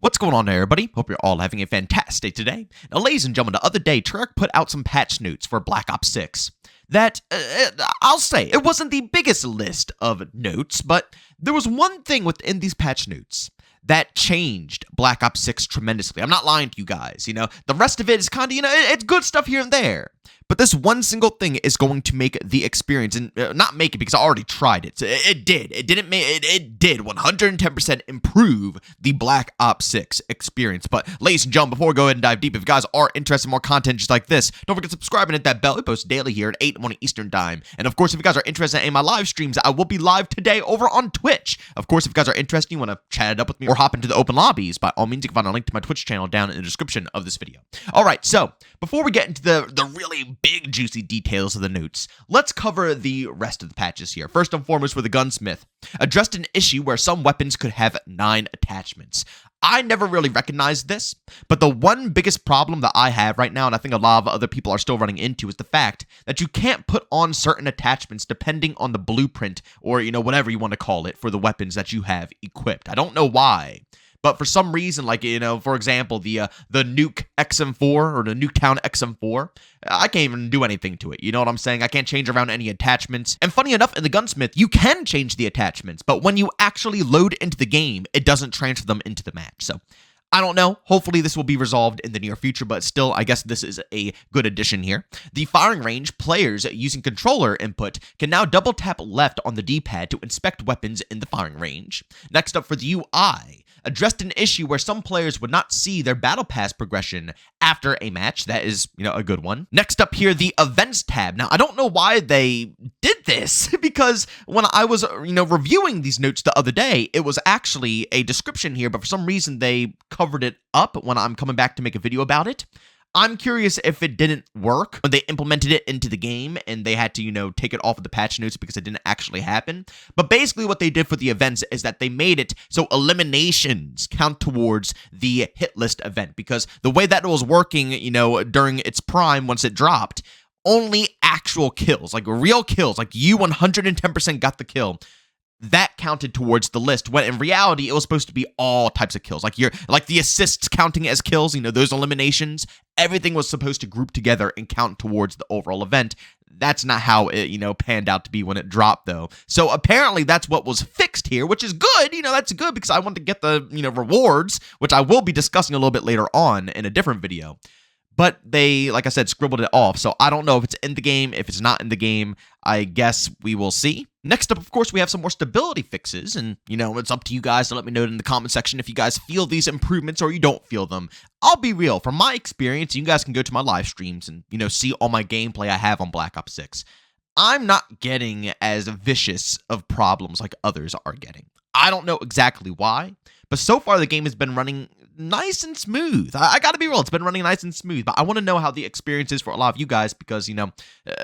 What's going on there, everybody? Hope you're all having a fantastic day today. Now, ladies and gentlemen, the other day, Treyarch put out some patch notes for Black Ops 6 that, I'll say, it wasn't the biggest list of notes, but there was one thing within these patch notes that changed Black Ops 6 tremendously. I'm not lying to you guys, the rest of it is kind of, it's good stuff here and there. But this one single thing is going to make the experience, and not make it because I already tried it. It did. It did 110% improve the Black Ops 6 experience. But ladies and gentlemen, before we go ahead and dive deep, if you guys are interested in more content just like this, don't forget to subscribe and hit that bell. We post daily here at 8 in the morning Eastern Time. And of course, if you guys are interested in my live streams, I will be live today over on Twitch. Of course, if you guys are interested, you want to chat it up with me or hop into the open lobbies, by all means, you can find a link to my Twitch channel down in the description of this video. All right, so before we get into the really big juicy details of the notes, let's cover the rest of the patches here. First and foremost, for the gunsmith, addressed an issue where some weapons could have 9 attachments. I never really recognized this, but the one biggest problem that I have right now, and I think a lot of other people are still running into, is the fact that you can't put on certain attachments depending on the blueprint or, whatever you want to call it for the weapons that you have equipped. I don't know why. But for some reason, like, for example, the Nuke XM4 or the Nuketown XM4, I can't even do anything to it. You know what I'm saying? I can't change around any attachments. And funny enough, in the Gunsmith, you can change the attachments, but when you actually load into the game, it doesn't transfer them into the match. So I don't know. Hopefully this will be resolved in the near future, but still, I guess this is a good addition here. The firing range, players using controller input can now double tap left on the D-pad to inspect weapons in the firing range. Next up, for the UI, addressed an issue where some players would not see their battle pass progression after a match. That is, a good one. Next up here, the events tab. Now, I don't know why they did this, because when I was, reviewing these notes the other day, it was actually a description here, but for some reason they covered it up when I'm coming back to make a video about it. I'm curious if it didn't work when they implemented it into the game and they had to, take it off of the patch notes because it didn't actually happen. But basically what they did for the events is that they made it so eliminations count towards the hit list event, because the way that it was working, during its prime once it dropped, only actual kills, like real kills, like you 110% got the kill, that counted towards the list, when in reality it was supposed to be all types of kills, like the assists counting as kills, those eliminations, everything was supposed to group together and count towards the overall event. That's not how it panned out to be when it dropped, though. So apparently that's what was fixed here, which is good. That's good because I want to get the rewards, which I will be discussing a little bit later on in a different video. But they, like I said, scribbled it off. So I don't know if it's in the game. If it's not in the game, I guess we will see. Next up, of course, we have some more stability fixes. And, it's up to you guys to let me know in the comment section if you guys feel these improvements or you don't feel them. I'll be real. From my experience, you guys can go to my live streams and, see all my gameplay I have on Black Ops 6. I'm not getting as vicious of problems like others are getting. I don't know exactly why, but so far the game has been running nice and smooth. I gotta be real, it's been running nice and smooth, but I want to know how the experience is for a lot of you guys, because,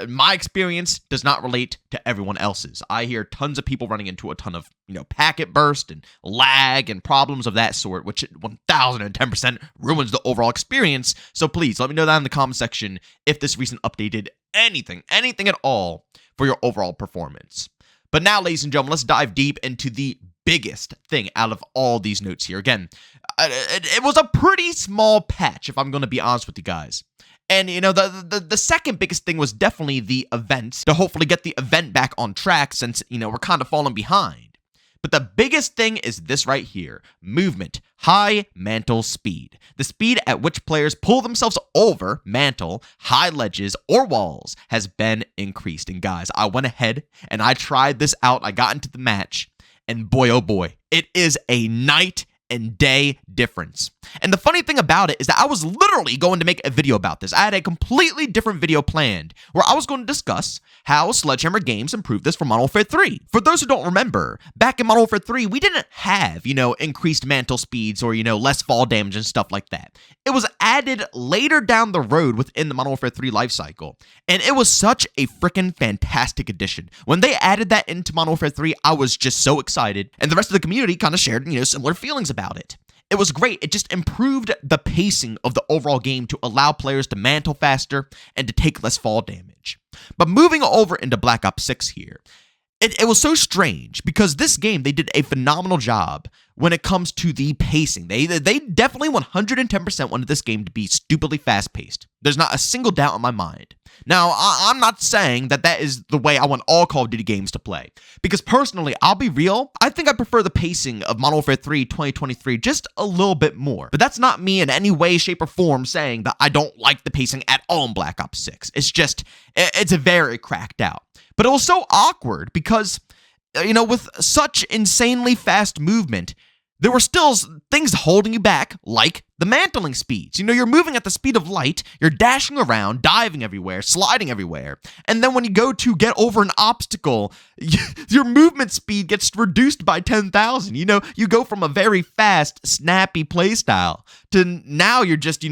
my experience does not relate to everyone else's. I hear tons of people running into a ton of, packet burst and lag and problems of that sort, which 1010% ruins the overall experience. So please, let me know that in the comment section if this recent update did anything at all for your overall performance. But now, ladies and gentlemen, let's dive deep into the biggest thing out of all these notes here. Again, it was a pretty small patch, if I'm going to be honest with you guys. And, the second biggest thing was definitely the events, to hopefully get the event back on track since, we're kind of falling behind. But the biggest thing is this right here: movement, high mantle speed. The speed at which players pull themselves over mantle, high ledges, or walls has been increased. And guys, I went ahead and I tried this out. I got into the match, and boy, oh boy, it is a night and day difference. And the funny thing about it is that I was literally going to make a video about this. I had a completely different video planned where I was going to discuss how Sledgehammer Games improved this for Modern Warfare 3. For those who don't remember, back in Modern Warfare 3, we didn't have, increased mantle speeds or, less fall damage and stuff like that. It was added later down the road within the Modern Warfare 3 lifecycle. And it was such a freaking fantastic addition. When they added that into Modern Warfare 3, I was just so excited. And the rest of the community kind of shared, similar feelings about it. It was great. It just improved the pacing of the overall game to allow players to mantle faster and to take less fall damage. But moving over into Black Ops 6 here, It was so strange because this game, they did a phenomenal job when it comes to the pacing. They definitely 110% wanted this game to be stupidly fast-paced. There's not a single doubt in my mind. Now, I'm not saying that that is the way I want all Call of Duty games to play. Because personally, I'll be real, I think I prefer the pacing of Modern Warfare 3 2023 just a little bit more. But that's not me in any way, shape, or form saying that I don't like the pacing at all in Black Ops 6. It's just, it's very cracked out. But it was so awkward because, with such insanely fast movement, there were still things holding you back, like the mantling speeds. You're moving at the speed of light, you're dashing around, diving everywhere, sliding everywhere, and then when you go to get over an obstacle, your movement speed gets reduced by 10,000. You go from a very fast, snappy playstyle to now you're just,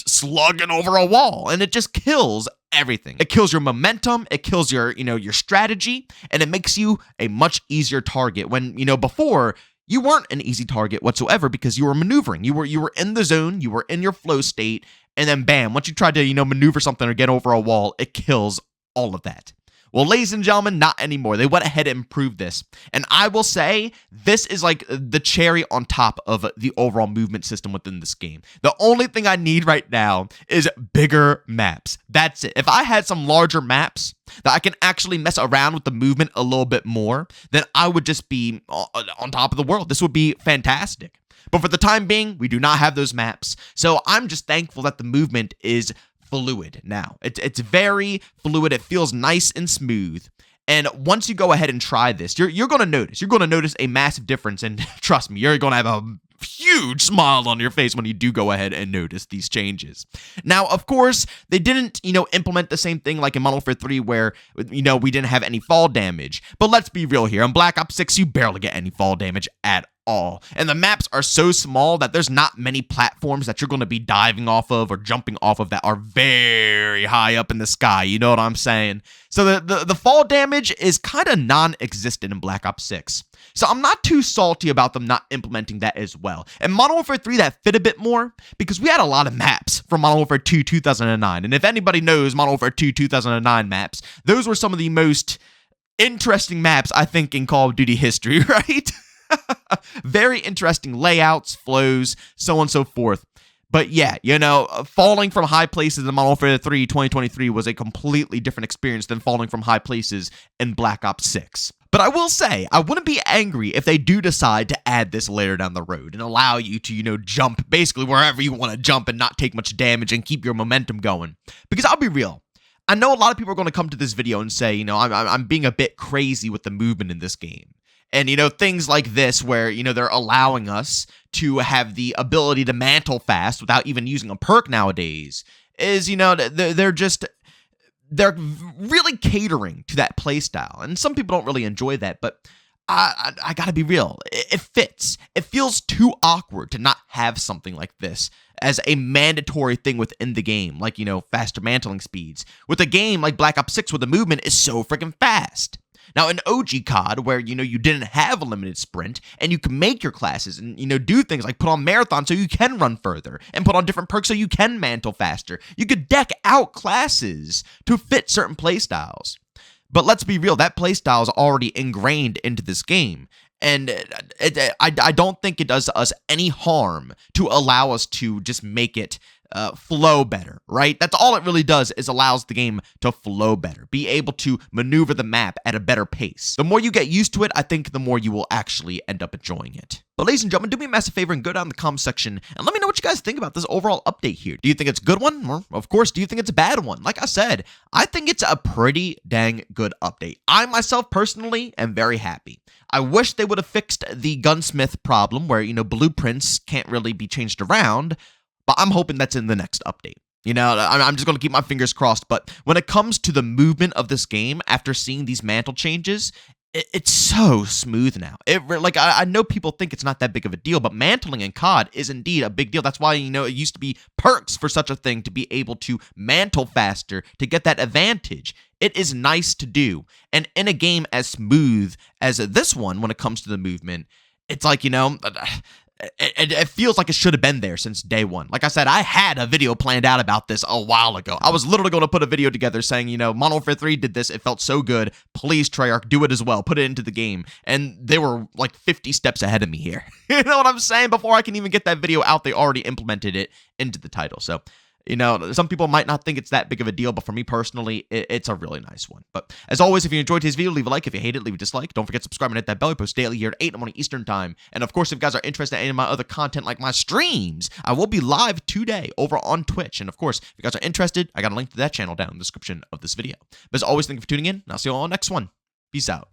slugging over a wall, and it just kills everything. It kills your momentum, it kills your strategy, and it makes you a much easier target when, before, you weren't an easy target whatsoever because you were maneuvering. You were in the zone, you were in your flow state, and then bam, once you tried to, maneuver something or get over a wall, it kills all of that. Well, ladies and gentlemen, not anymore. They went ahead and improved this. And I will say, this is like the cherry on top of the overall movement system within this game. The only thing I need right now is bigger maps. That's it. If I had some larger maps that I can actually mess around with the movement a little bit more, then I would just be on top of the world. This would be fantastic. But for the time being, we do not have those maps. So I'm just thankful that the movement is fluid now. It's very fluid. It feels nice and smooth. And once you go ahead and try this, you're going to notice. You're going to notice a massive difference. And trust me, you're going to have a huge smile on your face when you do go ahead and notice these changes. Now, of course, they didn't, implement the same thing like in Modern Warfare 3 where, we didn't have any fall damage. But let's be real here. In Black Ops 6, you barely get any fall damage at all. And the maps are so small that there's not many platforms that you're going to be diving off of or jumping off of that are very high up in the sky. You know what I'm saying? So the fall damage is kind of non-existent in Black Ops 6. So I'm not too salty about them not implementing that as well. And Modern Warfare 3, that fit a bit more because we had a lot of maps from Modern Warfare 2 2009. And if anybody knows Modern Warfare 2 2009 maps, those were some of the most interesting maps, I think, in Call of Duty history, right? Very interesting layouts, flows, so on and so forth. But yeah, falling from high places in Modern Warfare 3 2023 was a completely different experience than falling from high places in Black Ops 6. But I will say, I wouldn't be angry if they do decide to add this later down the road and allow you to, jump basically wherever you want to jump and not take much damage and keep your momentum going. Because I'll be real, I know a lot of people are going to come to this video and say, I'm being a bit crazy with the movement in this game. And, things like this where, they're allowing us to have the ability to mantle fast without even using a perk nowadays is, they're really catering to that playstyle. And some people don't really enjoy that, but I gotta be real. It fits. It feels too awkward to not have something like this as a mandatory thing within the game, like, faster mantling speeds. With a game like Black Ops 6 where the movement is so freaking fast. Now, in OG COD, where, you didn't have a limited sprint, and you can make your classes and, do things like put on marathon so you can run further, and put on different perks so you can mantle faster. You could deck out classes to fit certain playstyles. But let's be real, that playstyle is already ingrained into this game. And I don't think it does us any harm to allow us to just make it flow better, right? That's all it really does is allows the game to flow better, be able to maneuver the map at a better pace. The more you get used to it, I think the more you will actually end up enjoying it. But ladies and gentlemen, do me a massive favor and go down in the comment section and let me know what you guys think about this overall update here. Do you think it's a good one? Or, of course, do you think it's a bad one? Like I said, I think it's a pretty dang good update. I myself personally am very happy. I wish they would have fixed the gunsmith problem where, blueprints can't really be changed around, but I'm hoping that's in the next update. I'm just going to keep my fingers crossed. But when it comes to the movement of this game, after seeing these mantle changes, it's so smooth now. I know people think it's not that big of a deal, but mantling in COD is indeed a big deal. That's why, it used to be perks for such a thing to be able to mantle faster, to get that advantage. It is nice to do. And in a game as smooth as this one, when it comes to the movement, it's like, it feels like it should have been there since day one. Like I said, I had a video planned out about this a while ago. I was literally going to put a video together saying, Modern Warfare 3 did this. It felt so good. Please, Treyarch, do it as well. Put it into the game. And they were like 50 steps ahead of me here. You know what I'm saying? Before I can even get that video out, they already implemented it into the title. So, some people might not think it's that big of a deal, but for me personally, it's a really nice one. But as always, if you enjoyed today's video, leave a like. If you hate it, leave a dislike. Don't forget to subscribe and hit that bell. I post daily here at 8 in the morning Eastern Time. And of course, if you guys are interested in any of my other content like my streams, I will be live today over on Twitch. And of course, if you guys are interested, I got a link to that channel down in the description of this video. But as always, thank you for tuning in, and I'll see you all on the next one. Peace out.